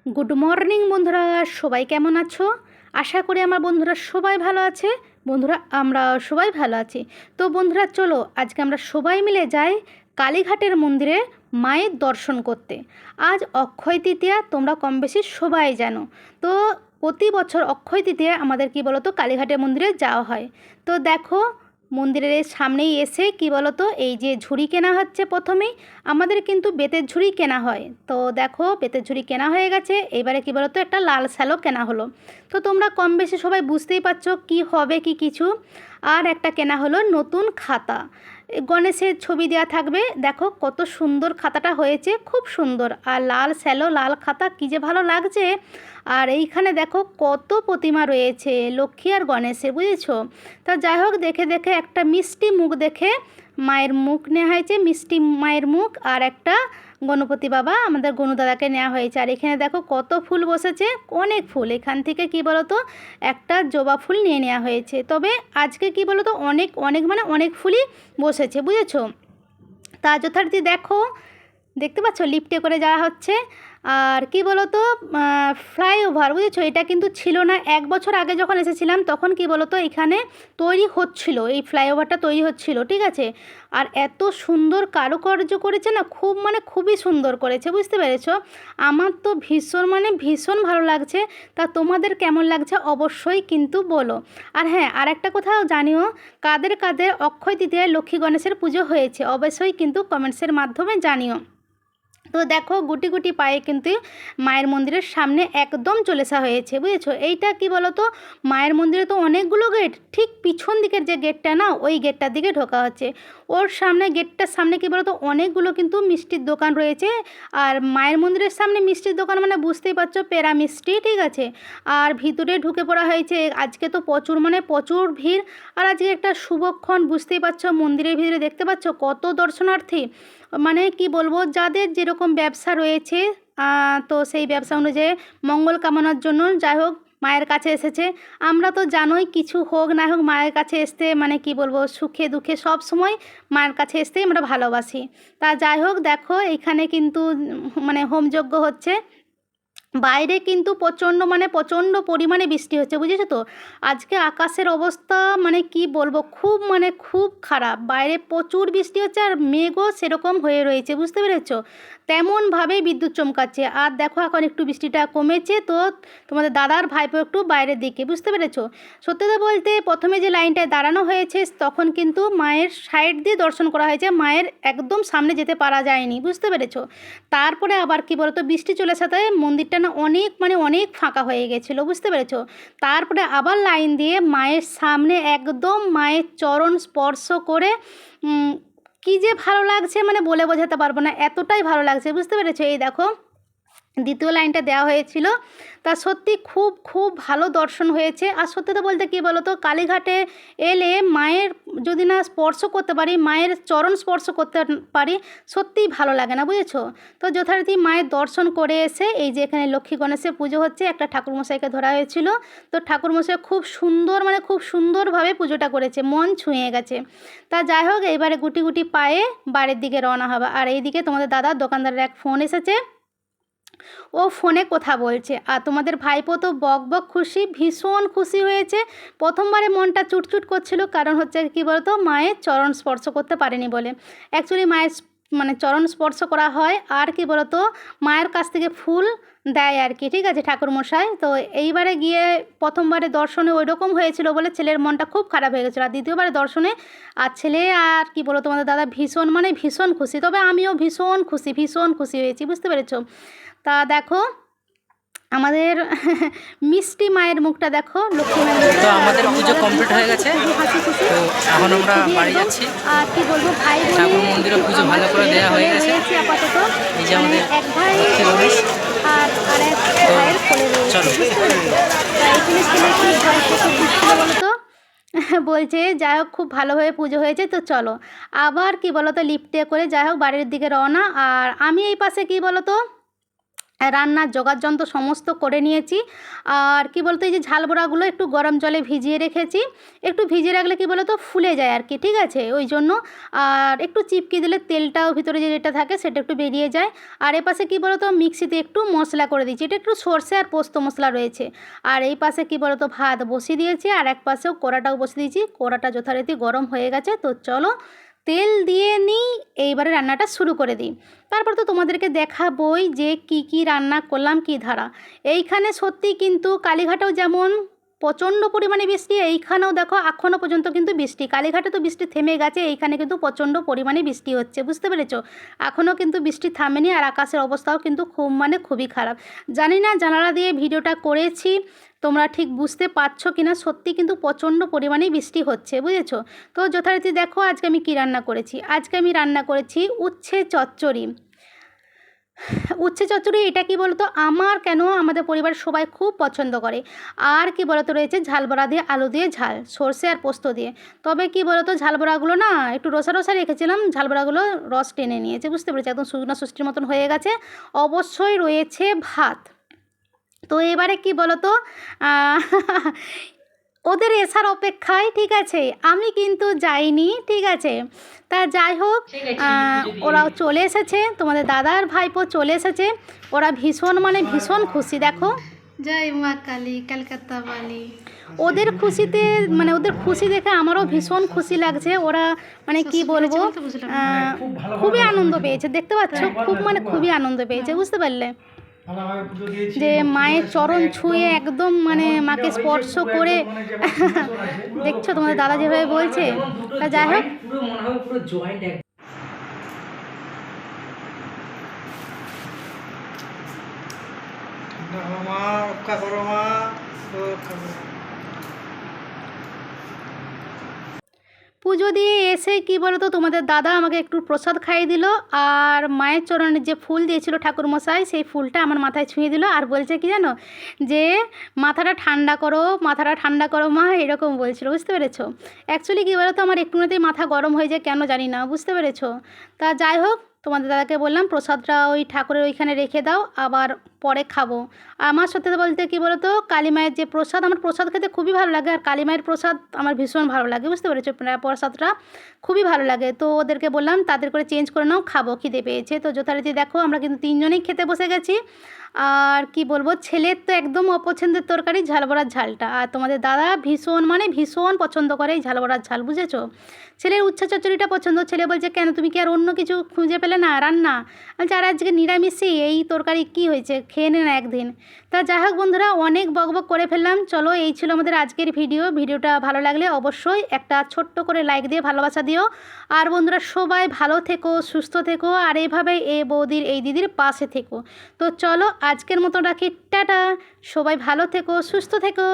Good morning বন্ধুরা, সবাই কেমন আছো? আশা করি আমার বন্ধুরা সবাই ভালো আছে। বন্ধুরা, আমরা সবাই ভালো আছি। তো বন্ধুরা, চলো আজকে আমরা সবাই মিলে যাই কালীঘাটের মন্দিরে মায়ের দর্শন করতে। আজ অক্ষয় তৃতীয়া, তোমরা কম বেশি সবাই জানো। তো প্রতি বছর অক্ষয় তৃতীয়া আমাদের কি বলো তো কালীঘাটের মন্দিরে যাওয়া হয়। তো দেখো, মন্দিরের সামনেই এসে কি বলো তো এই যে ঝুড়ি কেনা হচ্ছে। প্রথমেই আমাদের কিন্তু বেতের ঝুড়ি কেনা হয়। তো দেখো, বেতের ঝুড়ি কেনা হয়ে গেছে। এবারে কি বলো তো একটা লাল শ্যালো কেনা হলো। তো তোমরা কম বেশি সবাই বুঝতেই পারছো কি হবে কি কিছু। আর একটা কেনা হলো নতুন খাতা, গণেশের ছবি দেওয়া থাকবে। দেখো কত সুন্দর খাতাটা হয়েছে, খুব সুন্দর। আর লাল শ্যালো লাল খাতা, কী যে ভালো লাগছে। আর এইখানে দেখো কত প্রতিমা রয়েছে লক্ষ্মী আর গণেশের, বুঝেছো? তা যাই হোক, দেখে দেখে একটা মিষ্টি মুখ দেখে মায়ের মুখ নেওয়া হয়েছে, মিষ্টি মায়ের মুখ। আর একটা গণপতি বাবা আমাদের গণদাদাকে নেওয়া হয়েছে। আর এখানে দেখো কত ফুল বসেছে, অনেক ফুল। এখান থেকে কি বলো তো একটা জবা ফুল নিয়ে নেওয়া হয়েছে। তবে আজকে কি বলো তো অনেক অনেক মানে অনেক ফুলই বসেছে, বুঝেছো? তা যথারীতি দেখো, দেখতে পাচ্ছ লিফটে করে যাওয়া হচ্ছে। আর কি বলো তো ফ্লাইওভার, বুঝেছো? এটা কিন্তু ছিল না। 1 বছর আগে যখন এসেছিলাম তখন কি বলো তো এখানে তৈরি হচ্ছিল, এই ফ্লাইওভারটা তৈরি হচ্ছিল, ঠিক আছে? আর এত সুন্দর কারুকার্য করেছে না, খুব মানে খুবই সুন্দর করেছে, বুঝতে পেরেছো? আমার তো ভীষণ মানে ভীষণ ভালো লাগছে। তা তোমাদের কেমন লাগছে অবশ্যই কিন্তু বলো। আর হ্যাঁ, আর একটা কথাও জানিও, কাদের কাদের অক্ষয় তৃতীয়ায় লক্ষ্মী গণেশের পুজো হয়েছে অবশ্যই কিন্তু কমেন্টসের মাধ্যমে জানিও। তো দেখো গুটি গুটি পায়ে কিন্তু মায়ের মন্দিরের সামনে একদম চলে আসা হয়েছে, বুঝেছো? এইটা কি বলো তো মায়ের মন্দিরে তো অনেকগুলো গেট, ঠিক পিছন দিকের যে গেটটা না, ওই গেটটার দিকে ঢোকা হচ্ছে। ওর সামনে, গেটটার সামনে কি বলো তো অনেকগুলো কিন্তু মিষ্টির দোকান রয়েছে। আর মায়ের মন্দিরের সামনে মিষ্টির দোকান মানে বুঝতেই পারছো, পেড়া মিষ্টি, ঠিক আছে? আর ভিতরে ঢুকে পড়া হয়েছে। আজকে তো প্রচুর মানে প্রচুর ভিড়। আর আজকে একটা শুভক্ষণ, বুঝতেই পারছো, মন্দিরের ভিতরে দেখতে পাচ্ছ কত দর্শনার্থী। মানে কি বলবো, যাদের যেরকম ব্যবসা রয়েছে তো সেই ব্যবসা অনুযায়ী মঙ্গল কামনার জন্য যাই হোক মায়ের কাছে এসেছে। আমরা তো জানোই, কিছু হোক না হোক মায়ের কাছে আসতে মানে কি বলবো, সুখে দুঃখে সব সময় মায়ের কাছে আসতেই আমরা ভালোবাসি। তা যাই হোক, দেখো এখানে কিন্তু মানে হোমযজ্ঞ হচ্ছে। বাইরে কিন্তু প্রচণ্ড মানে প্রচণ্ড পরিমাণে বৃষ্টি হচ্ছে, বুঝেছো তো? আজকে আকাশের অবস্থা মানে কি বলবো, খুব মানে খুব খারাপ। বাইরে প্রচুর বৃষ্টি হচ্ছে আর মেঘও সেরকম হয়ে রয়েছে, বুঝতে পেরেছো? তেমনভাবেই বিদ্যুৎ চমকাচ্ছে। আর দেখো এখন একটু বৃষ্টিটা কমেছে। তো তোমাদের দাদার ভাইপো একটু বাইরের দিকে, বুঝতে পেরেছো? সত্যি কথা বলতে প্রথমে যে লাইনটায় দাঁড়ানো হয়েছে তখন কিন্তু মায়ের সাইড দিয়ে দর্শন করা হয়েছে, মায়ের একদম সামনে যেতে পারা যায়নি, বুঝতে পেরেছো? তারপরে আবার কি বলতো বৃষ্টি চলে আসাতে মন্দিরটা না অনেক মানে অনেক ফাঁকা হয়ে গেছিলো, বুঝতে পেরেছো? তারপরে আবার লাইন দিয়ে মায়ের সামনে একদম মায়ের চরণ স্পর্শ করে কী যে ভালো লাগছে মানে বলে বোঝাতে পারবো না, এতটাই ভালো লাগছে, বুঝতে পেরেছো? এই দেখো দ্বিতীয় লাইনটা দেওয়া হয়েছিল। তা সত্যি খুব খুব ভালো দর্শন হয়েছে। আর সত্যি তো বলতে কী বলো তো কালীঘাটে এলে মায়ের যদি না স্পর্শ করতে পারি, মায়ের চরণ স্পর্শ করতে পারি, সত্যিই ভালো লাগে না, বুঝেছো? তো যথারীতি মায়ের দর্শন করে এসে এই যে এখানে লক্ষ্মী গণেশের পুজো হচ্ছে, একটা ঠাকুরমশাইকে ধরা হয়েছিল। তো ঠাকুরমশাই খুব সুন্দর মানে খুব সুন্দরভাবে পুজোটা করেছে, মন ছুঁয়ে গেছে। তা যাই হোক, এবারে গুটি গুটি পায়ে বাড়ির দিকে রওনা হবে। আর এইদিকে তোমাদের দাদার দোকানদারের এক ফোন এসেছে, ও ফোনে কথা বলছে। আর তোমাদের ভাইপো তো বক বক খুশি, ভীষণ খুশি হয়েছে। প্রথমবারে মনটা চুটচুট করছিল, কারণ হচ্ছে কি বলতো মায়ের চরণ স্পর্শ করতে পারেনি বলে। অ্যাকচুয়ালি মায়ের মানে চরণ স্পর্শ করা হয় আর কি বলতো মায়ের কাছ থেকে ফুল দেয় আর কি, ঠিক আছে, ঠাকুরমশাই। তো এইবারে গিয়ে প্রথমবারে দর্শনে ওই রকম হয়েছিল বলে ছেলের মনটা খুব খারাপ হয়ে গেছিলো। আর দ্বিতীয়বারে দর্শনে আর ছেলে আর কি বলো তোমাদের দাদা ভীষণ মানে ভীষণ খুশি। তবে আমিও ভীষণ খুশি হয়েছি, বুঝতে পেরেছো? তা দেখো আমাদের মিষ্টি মায়ের মুখটা দেখো, লক্ষ্মী মায়ের তো আমাদের পুজো কমপ্লিট হয়ে গেছে। হাসি খুশি। তো এখন আমরা বাড়ি যাচ্ছি। আর কি বলবো, ভাই ঠাকুর মন্দিরে পুজো ভালো করে দেওয়া হয়ে গেছে। আপাতত এই যে আমাদের এক ভাই লক্ষ্মী গণেশ। আর আরেক ভাইয়ের কোলে রয়েছে। চলো। তা এখানে ছেলে কি ভয় কত দিচ্ছিল বলো তো? বলছে যাই হোক খুব ভালোভাবে পুজো হয়েছে। তো চলো আবার কি বলো তো লিফটে করে যাই হোক বাড়ির দিকে রওনা। আর আমি এই পাশে কি বলো তো রান্নার যোগাযন্ত্র সমস্ত করে নিয়েছি। আর কি বলতো, এই যে ঝাল বড়াগুলো একটু গরম জলে ভিজিয়ে রেখেছি, একটু ভিজিয়ে রাখলে কি বলতো ফুলে যায় আর কি, ঠিক আছে, ওই জন্য। আর একটু চিপকে দিলে তেলটাও ভিতরে যেটা থাকে সেটা একটু বেরিয়ে যায়। আর এই পাশে কি বলতো মিক্সিতে একটু মশলা করে দিয়েছি, এটা একটু সর্ষে আর পোস্ত মশলা রয়েছে। আর এই পাশে কি বলতো ভাত বসিয়ে দিয়েছি, আর এক পাশেও কড়াটাও বসিয়ে দিয়েছি, কড়াটা যথারীতি গরম হয়ে গেছে। তো চলো তেল দিয়ে নিই, এইবারে রান্নাটা শুরু করে দিই। তারপর তো তোমাদেরকে দেখাবই যে কি কি রান্না করলাম, কি ধারা। এইখানে সত্যি কিন্তু কালীঘাটেও যেমন প্রচণ্ড পরিমাণে বৃষ্টি, এইখানেও দেখো এখনও পর্যন্ত কিন্তু বৃষ্টি। কালীঘাটে তো বৃষ্টি থেমে গেছে, এইখানে কিন্তু প্রচণ্ড পরিমাণে বৃষ্টি হচ্ছে, বুঝতে পেরেছো। এখনও কিন্তু বৃষ্টি থামেনি, আর আকাশের অবস্থাও কিন্তু খুবই খারাপ। জানি না জানালা দিয়ে ভিডিওটা করেছি তোমরা ঠিক বুঝতে পারছো কিনা, সত্যি কিন্তু প্রচণ্ড পরিমাণে বৃষ্টি হচ্ছে, বুঝেছো। তো যথারীতি দেখো আজকে আমি কী রান্না করেছি। আজকে আমি রান্না করেছি উচ্ছে চচ্চড়ি। উচ্ছে চচ্চড়ি এটা কি বলতো, আমার কেন আমাদের পরিবারের সবাই খুব পছন্দ করে। আর কি বলতো রয়েছে ঝাল বড়া দিয়ে, আলু দিয়ে ঝাল, সর্ষে আর পোস্ত দিয়ে। তবে কি বলতো ঝাল বড়াগুলো না একটু রসা রসা রেখেছিলাম, ঝাল বড়াগুলো রস টেনে নিয়েছে, বুঝতে পেরেছি, একদম শুকনো সুষ্টির মতন হয়ে গেছে। অবশ্যই রয়েছে ভাত। তো এবারে কি বলতো ওদের এসার অপেক্ষায়, ঠিক আছে, আমি কিন্তু যাইনি, ঠিক আছে। তা যাই হোক, ওরাও চলে এসেছে, তোমাদের দাদার ভাইপো চলে এসেছে। ওরা ভীষণ খুশি, দেখো। জয় মা কালী, কলকাতা বালি। ওদের খুশিতে ওদের খুশি দেখে আমারও ভীষণ খুশি লাগছে। ওরা কি বলবো, খুবই আনন্দ পেয়েছে, দেখতে পাচ্ছ, খুবই আনন্দ পেয়েছে, বুঝতে পারলে, যে মায়ের চরণ ছুঁয়ে একদম মাকে স্পর্শ করে দেখছো তোমাদের দাদা যেভাবে বলছে। তা যাই হোক, পুজো দিয়ে এসে কি বলতো তোমাদের দাদা আমাকে একটু প্রসাদ খাইয়ে দিল, আর মায়ের চরণে যে ফুল দিয়েছিল ঠাকুরমশাই, সেই ফুলটা আমার মাথায় ছুঁয়ে দিল, আর বলছে কি জানো, যে মাথাটা ঠান্ডা করো মা, এরকম বলছিল, বুঝতে পেরেছো। অ্যাকচুয়ালি কী বলতো আমার একটুতেই মাথা গরম হয়ে যায়, কেন জানি না, বুঝতে পেরেছো। তা যাই হোক, তোমাদের দাদাকে বললাম প্রসাদটা ওই ঠাকুরের ওইখানে রেখে দাও, আবার পরে খাবো। আমার সত্যি বলতে কি বলতো, কালী মায়ের যে প্রসাদ, আমার প্রসাদ খেতে খুবই ভালো লাগে, আর কালী মায়ের প্রসাদ আমার ভীষণ ভালো লাগে, বুঝতে পেরেছো, প্রসাদটা খুবই ভালো লাগে। তো ওদেরকে বললাম তাদের করে চেঞ্জ করে নাও, খাবো, খিদে পেয়েছে। তো যথারীতি দেখো আমরা কিন্তু তিনজনেই খেতে বসে গেছি। আর কি বলবো, ছেলের তো একদম অপছন্দের তরকারি ঝাল বড়ার ঝালটা, আর তোমাদের দাদা ভীষণ পছন্দ করে এই ঝাল বড়ার ঝাল, বুঝেছো। ছেলের উচ্ছে চচ্চড়িটা পছন্দ, ছেলে বলছে কেন তুমি কি আর অন্য কিছু খুঁজে পেলে না রান্না, বলছে আর আজকে নিরামিষই, এই তরকারি কি হয়েছে, খেয়ে নে না একদিন। তা যাই হোক বন্ধুরা, অনেক বকবক করে ফেললাম, চলো এই ছিল আমাদের আজকের ভিডিওটা ভালো লাগলে অবশ্যই একটা ছোট্ট করে লাইক দিয়ে ভালোবাসা দিও। আর বন্ধুরা সবাই ভালো থেকো, সুস্থ থেকো, আর এইভাবে এই বৌদির এই দিদির পাশে থেকো। তো চলো আজকের মতো রাখি, টাটা, সবাই ভালো থেকো, সুস্থ থেকো।